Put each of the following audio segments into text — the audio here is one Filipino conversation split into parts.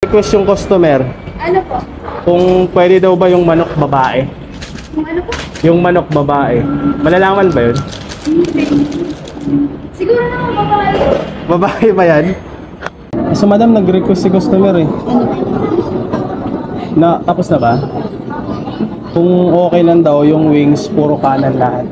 Request yung customer Ano po? kung pwede daw ba yung manok babae. Yung ano po? Yung manok babae. Malalaman ba yun? Hindi. Siguro naman babae. Babae ba yan? So madam, nag-request si customer eh. Tapos na ba? Kung okay lang daw yung wings, puro kanan lahat.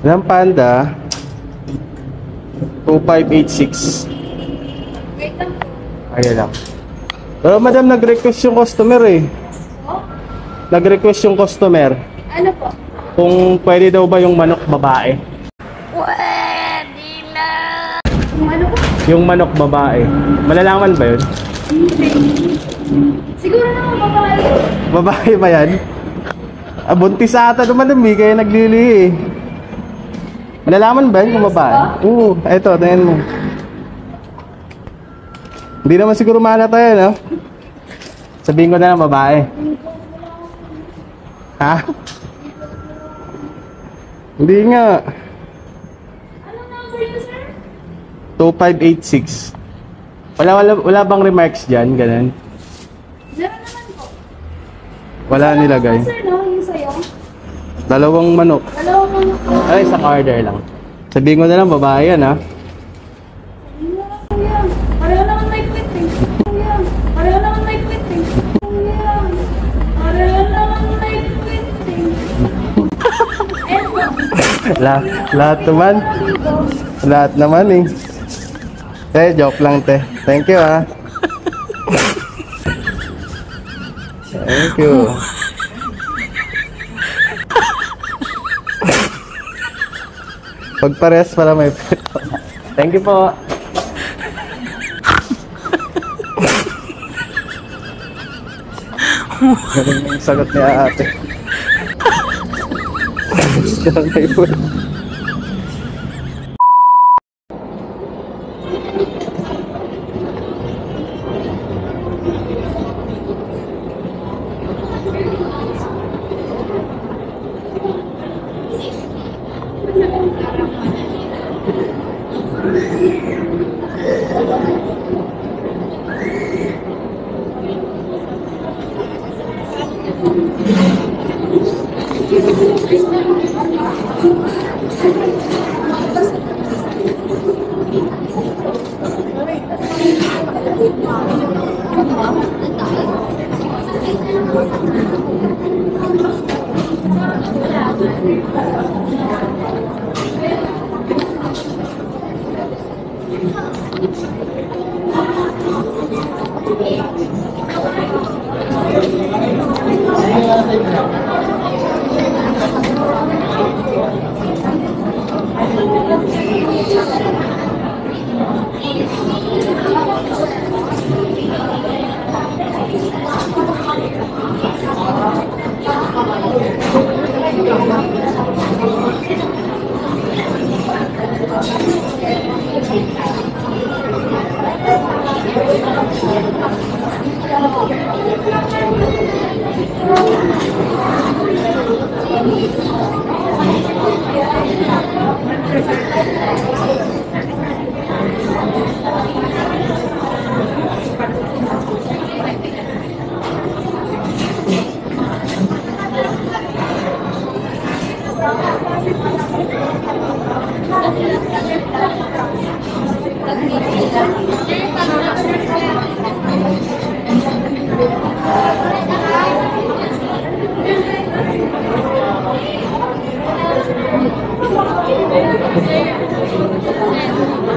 Ng Panda 2586. Wait lang po. Ayan lang. Pero madam, nag-request yung customer eh. Oh? Nag-request yung customer Ano po? kung pwede daw ba yung manok babae. Yung ano po? Yung manok babae. Malalaman ba yun? Hindi. Siguro naman babae. Babae ba yan? Buntis ata naman madam eh, kaya naglili eh. Malalaman ba yun kung babae? Oo, eto, tingnan mo. Hindi naman siguro mahalata yan, no? Sabihin ko na lang babae. Ha? Hindi nga. Anong number niyo, sir? 2586. Wala bang remarks dyan? Ganun. Zero naman po. Wala nilagay. Sir, no? Yung sa'yo? Dalawang manok. Dalawang manok po. Ay, isang order lang. Sabihin ko na lang babae yan, ha? Kuya, pareho naman may quit eh. Kuya, pareho naman may quit eh. Kuya, pareho naman may quit eh. Eto. Lahat naman. Lahat naman eh. Joke lang te. Thank you ha. Thank you. Pagpares para may pito. Thank you po. Ganun yung sagot ni ate. Gusto lang kayo po.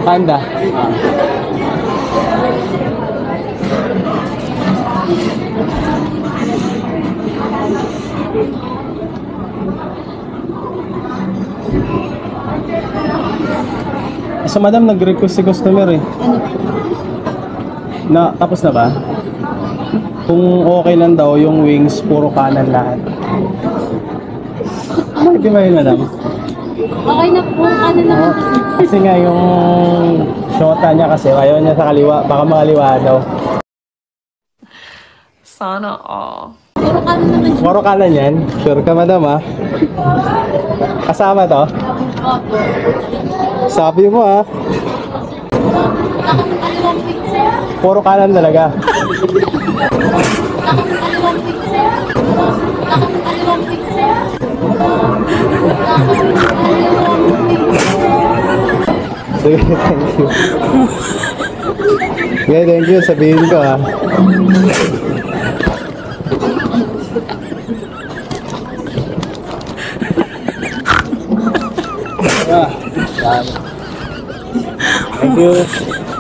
Panda. So madam, nag-request si customer eh. Na, tapos na ba? Kung okay lang daw yung wings, puro kanan lahat. Ay, di ba yun madam? Okay na po, ano naman. Kasi nga yung shota niya kasi, ayaw niya sa kaliwa, baka makaliwa daw. Sana all. Puro ka na naman. Puro kanan yan? Sure ka madam ha? Kasama to? Opo. Sabi mo ha? Dalawang pizza. Puro kanan talaga. Dalawang pizza. Dalawang pizza. Sige, thank you. Okay, thank you. Sabihin ko ha. Thank you.